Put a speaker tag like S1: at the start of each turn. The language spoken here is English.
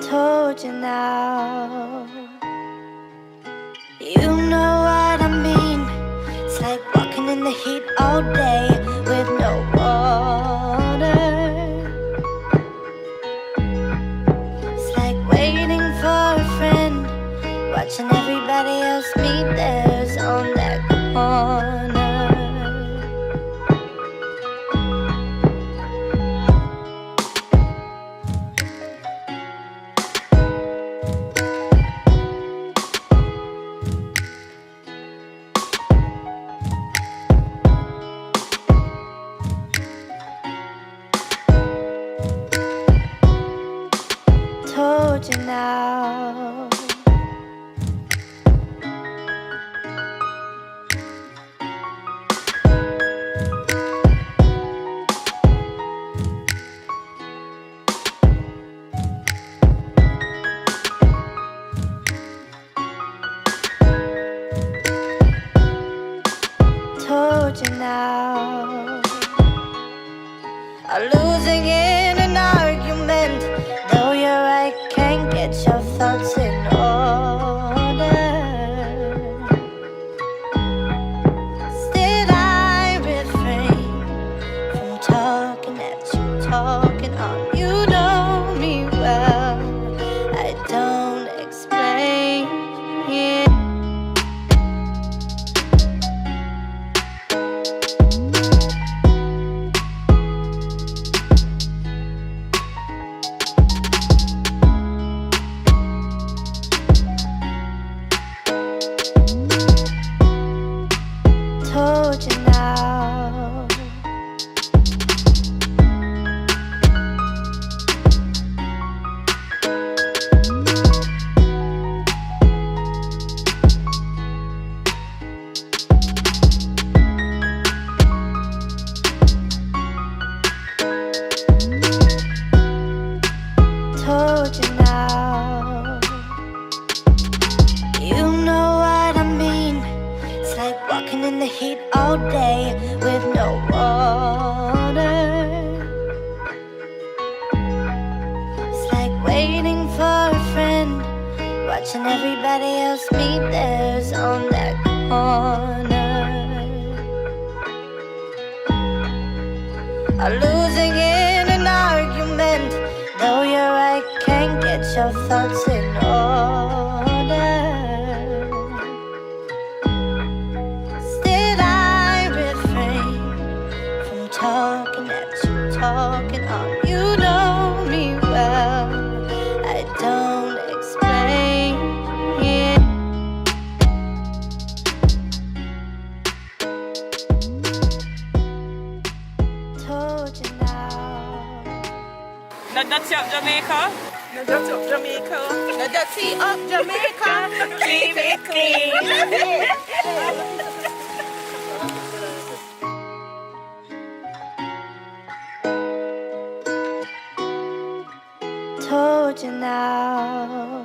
S1: told you now. You know what I mean. It's like walking in the heat all day with no water. It's like waiting for a friend, watching everybody else meet theirs on that corner. Told you now. Told you now. Losing in an argument, though you're right, can't get your thoughts in order. Still I refrain from talking at you, talking on. You know me well, I don't explain it. Told you now. Told you now. You know what I mean. It's like walking in the heat all day with no water. It's like waiting for a friend, watching everybody else meet theirs on that corner. Losing in an argument, though you're right, can't get your thoughts in order. Still I refrain from talking at you, talking on. You know me well, I don't explain it. Told you now.
S2: Nuh Dutty up Jamaica.
S3: Nuh Dutty up Jamaica.
S2: Nuh Dutty up Jamaica. Keep it clean.
S1: Told you now.